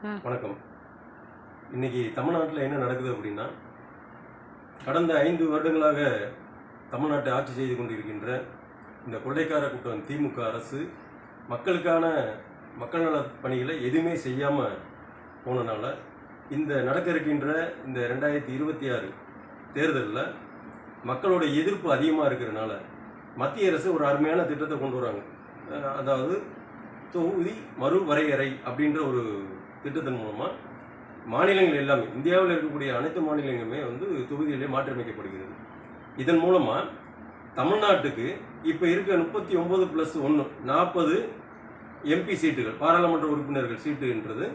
வணக்கம். இன்னைக்கு தமிழ்நாட்டில் என்ன நடக்குது அப்படின்னா, கடந்த 5 வருடங்களாக தமிழ்நாட்டை ஆட்சி செய்து கொண்டிருக்கின்ற இந்த கொள்ளைக்கார கூட்டம் திமுக அரசு மக்களுக்கான மக்கள் நல பணிகளை எதுவுமே செய்யாமல் போனனால, இந்த நடக்க இருக்கின்ற இந்த 2026 தேர்தலில் மக்களோட எதிர்ப்பு அதிகமாக இருக்கிறனால மத்திய அரசு ஒரு அருமையான திட்டத்தை கொண்டு வராங்க. அதாவது தொகுதி மறுவரையறை அப்படின்ற ஒரு திட்டத்தின் மூலமாக மாநிலங்கள் எல்லாமே, இந்தியாவில் இருக்கக்கூடிய அனைத்து மாநிலங்களுமே தொகுதியிலே மாற்றியமைக்கப்படுகிறது. இதன் மூலமாக தமிழ்நாட்டுக்கு இப்போ இருக்க 39+1 40 எம்பி சீட்டுகள், பாராளுமன்ற உறுப்பினர்கள் சீட்டுன்றது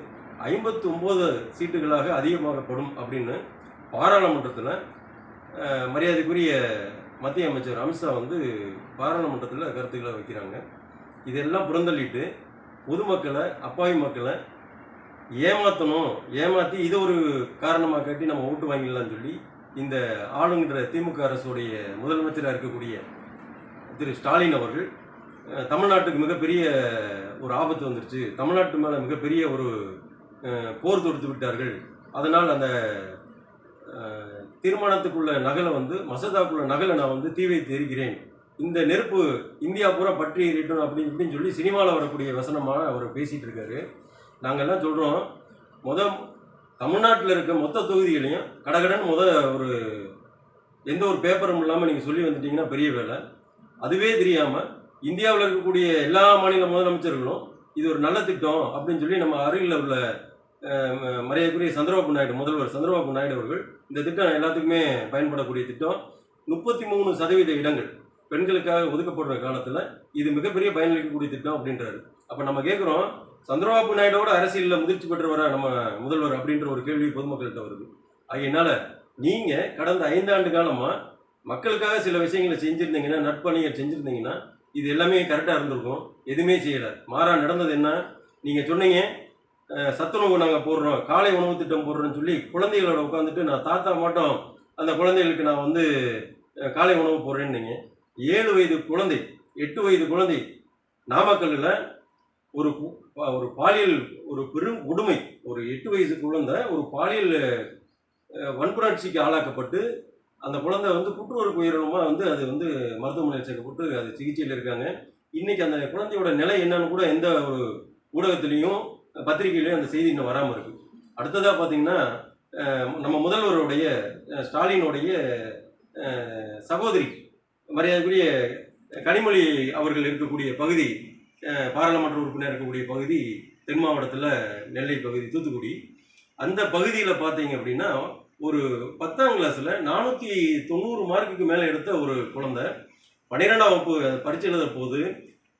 59 சீட்டுகளாக அதிகமாகப்படும் அப்படின்னு பாராளுமன்றத்தில் மரியாதைக்குரிய மத்திய அமைச்சர் அமித்ஷா பாராளுமன்றத்தில் கருத்துக்களை வைக்கிறாங்க. இதெல்லாம் புறந்தள்ளிட்டு பொதுமக்களை, அப்பாவி மக்களை ஏமாற்றி இதை ஒரு காரணமாக காட்டி நம்ம ஓட்டு வாங்கிடலாம்னு சொல்லி இந்த ஆளுங்கிற திமுக அரசுடைய முதலமைச்சராக இருக்கக்கூடிய திரு ஸ்டாலின் அவர்கள் தமிழ்நாட்டுக்கு மிகப்பெரிய ஒரு ஆபத்து வந்துருச்சு, தமிழ்நாட்டு மேலே மிகப்பெரிய ஒரு போர் தொடுத்து விட்டார்கள், அதனால் அந்த தீர்மானத்துக்குள்ள நகலை மசோதாக்குள்ள நகலை நான் தீ வைத்து எரிக்கிறேன், இந்த நெருப்பு இந்தியா பூரா பற்றி எறியட்டும் அப்படின்னு சொல்லி சினிமாவில் வரக்கூடிய வசனமாக அவர் பேசிகிட்டு இருக்காரு. நாங்கள்லாம் சொல்கிறோம், தமிழ்நாட்டில் இருக்க மொத்த தொகுதிகளையும் கடகடன் எந்த ஒரு பேப்பரும் இல்லாமல் நீங்கள் சொல்லி வந்துட்டீங்கன்னா பெரிய வேலை. அதுவே தெரியாமல் இந்தியாவில் இருக்கக்கூடிய எல்லா மாநில முதலமைச்சர்களும் இது ஒரு நல்ல திட்டம் அப்படின்னு சொல்லி நம்ம அருகில் உள்ள மரியாதைக்குரிய முதல்வர் சந்திரபாபு நாயுடு அவர்கள் இந்த திட்டம் எல்லாத்துக்குமே பயன்படக்கூடிய திட்டம், 33% இடங்கள் பெண்களுக்காக ஒதுக்கப்படுற காலத்தில் இது மிகப்பெரிய பயனளிக்கக்கூடிய திட்டம் அப்படின்றாரு. அப்போ நம்ம கேட்குறோம், சந்திரபாபு நாயுடோட அரசியலில் முதிர்ச்சி பெற்றவரா நம்ம முதல்வர் அப்படின்ற ஒரு கேள்வி பொதுமக்கள்கிட்ட வருது. அதனால நீங்கள் கடந்த 5 ஆண்டு காலமாக மக்களுக்காக சில விஷயங்களை செஞ்சுருந்தீங்கன்னா, நட்பணிகள் செஞ்சுருந்தீங்கன்னா இது எல்லாமே கரெக்டாக இருந்திருக்கும். எதுவுமே செய்யலை. மாறா நடந்தது என்ன, நீங்கள் சொன்னீங்க சத்துணவு நாங்கள் போடுறோம், காலை உணவு திட்டம் போடுறோன்னு சொல்லி குழந்தைகளோட உட்காந்துட்டு நான் தாத்தா மாட்டோம் அந்த குழந்தைகளுக்கு நான் காலை உணவு போடுறேன்னீங்க. 7 வயது குழந்தை, 8 வயது குழந்தை நாமக்கல்லில் ஒரு பாலியல் ஒரு பெரும் கொடுமை, ஒரு 8 வயசு குழந்தை ஒரு பாலியல் வன்புணர்ச்சிக்கு ஆளாக்கப்பட்டு அந்த குழந்தை புற்றுநோய் உயிரினமாக அது மருத்துவமனையில் சேர்க்கப்பட்டு அது சிகிச்சையில் இருக்காங்க. இன்னைக்கு அந்த குழந்தையோட நிலை என்னன்னு கூட எந்த ஒரு ஊடகத்திலையும் பத்திரிகையிலையும் அந்த செய்தி இன்னும் வராமல் இருக்கு. அடுத்ததாக பார்த்தீங்கன்னா, நம்ம முதல்வருடைய ஸ்டாலினுடைய சகோதரி மரியாதைக்குரிய கனிமொழி அவர்கள் இருக்கக்கூடிய பகுதி, பாராளுமன்ற உறுப்பினர் இருக்கக்கூடிய பகுதி தென் மாவட்டத்தில் நெல்லை பகுதி, தூத்துக்குடி, அந்த பகுதியில் பார்த்தீங்க அப்படின்னா ஒரு 10ஆம் கிளாஸில் 490 மார்க்குக்கு மேலே எடுத்த ஒரு குழந்தை 12ஆம் வகுப்பு பரீட்சை எழுத போது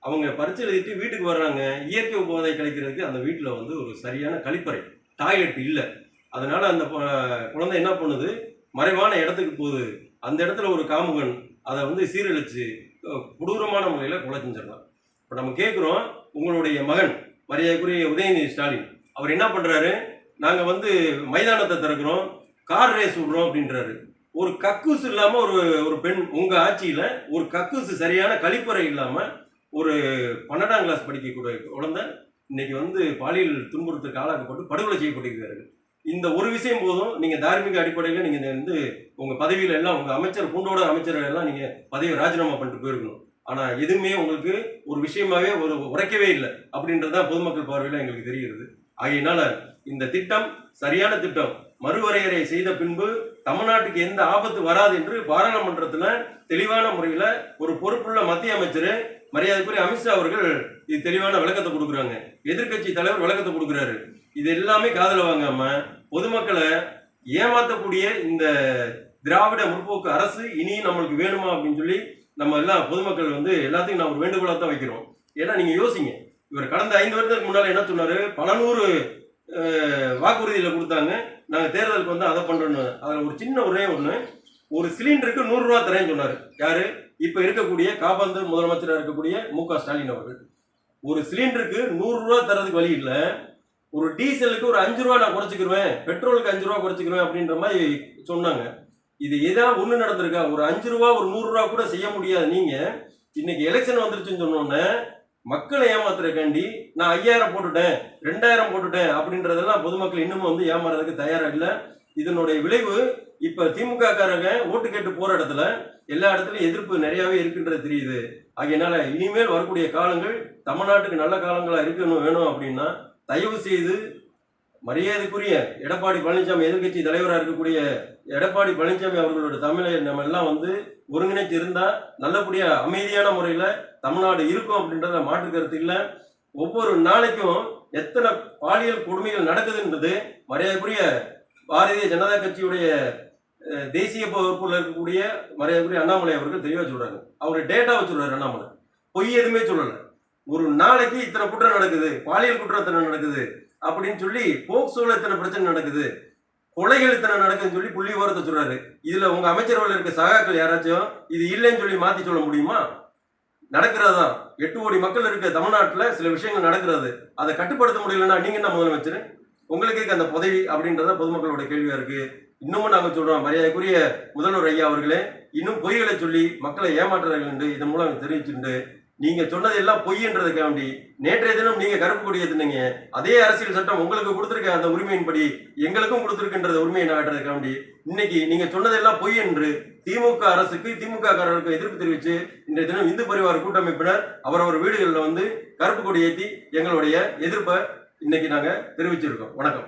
அவங்க பரீட்சை எழுதிட்டு வீட்டுக்கு வர்றாங்க. இயற்கை உபோதை கழிக்கிறதுக்கு அந்த வீட்டில் ஒரு சரியான கழிப்பறை, டாய்லெட் இல்லை. அதனால் அந்த குழந்தை என்ன பண்ணுது, மறைவான இடத்துக்கு போகுது. அந்த இடத்துல ஒரு காமுகன் அதை சீரழித்து கொடூரமான முறையில் கொலை செஞ்சிடலாம். இப்போ நம்ம கேட்குறோம், உங்களுடைய மகன் மரியாதைக்குரிய உதயநிதி ஸ்டாலின் அவர் என்ன பண்ணுறாரு, நாங்கள் மைதானத்தை திறக்கிறோம், கார் ரேஸ் விடுறோம் அப்படின்றாரு. ஒரு கக்கூசு இல்லாமல் ஒரு பெண், உங்கள் ஆட்சியில் ஒரு கக்கூசு சரியான கழிப்பறை இல்லாமல் ஒரு 12ஆம் கிளாஸ் படிக்கக்கூடிய குழந்தை இன்னைக்கு பாலியல் துன்புறுத்தலுக்கு ஆளாக்கப்பட்டு படுகொலை செய்யப்பட்டிருக்கிறார்கள். இந்த ஒரு விஷயம் போதும், நீங்கள் தார்மீக அடிப்படையில் நீங்கள் உங்கள் பதவியில் எல்லாம் உங்கள் அமைச்சர் பூண்டோட அமைச்சர்கள் எல்லாம் நீங்கள் பதவியை ராஜினாமா பண்ணிட்டு போயிருக்கணும். ஆனால் எதுவுமே உங்களுக்கு ஒரு விஷயமாகவே உரைக்கவே இல்லை அப்படின்றது தான் பொதுமக்கள் பார்வையில் எங்களுக்கு தெரிகிறது. ஆகையினால இந்த திட்டம் சரியான திட்டம், மறுவரையறை செய்த பின்பு தமிழ்நாட்டுக்கு எந்த ஆபத்து வராது என்று பாராளுமன்றத்தில் தெளிவான முறையில் ஒரு பொறுப்புள்ள மத்திய அமைச்சர் மரியாதைக்குரிய அமித்ஷா அவர்கள் இது தெளிவான விளக்கத்தை கொடுக்குறாங்க. எதிர்கட்சி தலைவர் விளக்கத்தை கொடுக்குறாரு. இது எல்லாமே காதில் வாங்காம பொதுமக்களை ஏமாற்றக்கூடிய இந்த திராவிட முற்போக்கு அரசு இனியும் நம்மளுக்கு வேணுமா அப்படின்னு சொல்லி நம்ம எல்லாம் பொதுமக்கள் எல்லாத்தையும் நான் ஒரு வேண்டுகோளாக தான் வைக்கிறோம். ஏன்னா நீங்கள் யோசிங்க, இவர் கடந்த 5 வருடத்துக்கு முன்னால் என்ன சொன்னார், பல நூறு வாக்குறுதியில் கொடுத்தாங்க, நாங்கள் தேர்தலுக்கு அதை பண்ணுறோன்னு. அதில் ஒரு சின்ன ஒன்று, ஒரு சிலிண்டருக்கு 100 ரூபா தரேன்னு சொன்னார். யார், இப்போ இருக்கக்கூடிய காபந்து முதலமைச்சராக இருக்கக்கூடிய மு.க. ஸ்டாலின் அவர்கள். ஒரு சிலிண்டருக்கு 100 ரூபா தரதுக்கு வழி இல்லை, ஒரு டீசலுக்கு ஒரு 5 ரூபா நான் குறைச்சிக்கிருவேன், பெட்ரோலுக்கு 5 ரூபா குறைச்சிக்கிருவேன் அப்படின்ற மாதிரி சொன்னாங்க. இது ஏதாவது ஒன்று நடந்திருக்கா? ஒரு 5 ரூபா ஒரு 100 ரூபா கூட செய்ய முடியாது. நீங்கள் இன்னைக்கு எலெக்ஷன் வந்துருச்சுன்னு சொன்னோன்னே மக்களை ஏமாத்துறதுக்காண்டி நான் 5000 போட்டுட்டேன் 2000 போட்டுட்டேன் அப்படின்றதெல்லாம் பொதுமக்கள் இன்னமும் வந்து ஏமாறதுக்கு தயாரா இல்லை. இதனுடைய விளைவு இப்ப திமுக காரங்க ஓட்டு கேட்டு போற இடத்துல எல்லா இடத்துலயும் எதிர்ப்பு நிறையவே இருக்குன்றது தெரியுது. ஆகையினால இனிமேல் வரக்கூடிய காலங்கள் தமிழ்நாட்டுக்கு நல்ல காலங்களா இருக்கணும் வேணும் அப்படின்னா தயவு செய்து மரியாதைக்குரிய எடப்பாடி பழனிசாமி, எதிர்கட்சி தலைவராக இருக்கக்கூடிய எடப்பாடி பழனிசாமி அவர்களோட தமிழை நம்ம எல்லாம் வந்து ஒருங்கிணைத்து இருந்தா நல்லபடியா அமைதியான முறையில தமிழ்நாடு இருக்கும் அப்படின்றத மாற்று கருத்து இல்லை. ஒவ்வொரு நாளைக்கும் எத்தனை பாலியல் கொடுமைகள் நடக்குதுன்றது மரியாதைக்குரிய பாரதிய ஜனதா கட்சியுடைய தேசிய பொறுப்புல இருக்கக்கூடிய மரியாதைக்குரிய அண்ணாமலை அவர்கள் தெளிவா சொல்றாங்க. அவர் டேட்டா வச்சுடுறாரு. அண்ணாமலை பொய் எதுவுமே சொல்லல. ஒரு நாளைக்கு இத்தனை குற்றம் நடக்குது, பாலியல் குற்றம் நடக்குது அப்படின்னு சொல்லி, போக்சோல இத்தனை பிரச்சனை நடக்குது, கொலைகள் இத்தனை நடக்குதுன்னு சொல்லி புள்ளி விவரத்தை சொல்றாரு. இதுல உங்க அமைச்சரவையில் இருக்க சகாக்கள் யாராச்சும் இது இல்லைன்னு சொல்லி மாத்தி சொல்ல முடியுமா? நடக்கிறதா 8 கோடி மக்கள் இருக்க தமிழ்நாட்டுல சில விஷயங்கள் நடக்கிறது. அதை கட்டுப்படுத்த முடியலன்னா நீங்க என்ன முதலமைச்சர்? உங்களுக்கு இருக்க அந்த பதவி அப்படின்றத பொதுமக்களோட கேள்வியா இருக்கு. இன்னமும் நாங்க சொல்றோம், மரியாதைக்குரிய முதல்வர் ஐயா அவர்களே, இன்னும் பொய்களை சொல்லி மக்களை ஏமாற்றுறார்கள் என்று இதன் மூலம் தெரிவிச்சுட்டு, நீங்க சொன்னது எல்லாம் பொய்ன்றதுக்காண்டி நேற்றைய தினம் நீங்க கருப்பு கொடியை தின்னீங்க. அதே அரசியல் சட்டம் உங்களுக்கு கொடுத்திருக்க அந்த உரிமையின்படி எங்களுக்கும் கொடுத்திருக்கின்ற உரிமையை நாட்டுறதுக்காண்டி இன்னைக்கு நீங்க சொன்னதெல்லாம் பொய் என்று திமுக அரசுக்கு, திமுக காரர்களுக்கு எதிர்ப்பு தெரிவித்து இன்றைய தினம் இந்து பரிவார கூட்டமைப்பினர் அவரவர் வீடுகளில் வந்து கருப்பு கொடி ஏற்றி எங்களுடைய எதிர்ப்பை இன்னைக்கு நாங்க தெரிவிச்சிருக்கோம். வணக்கம்.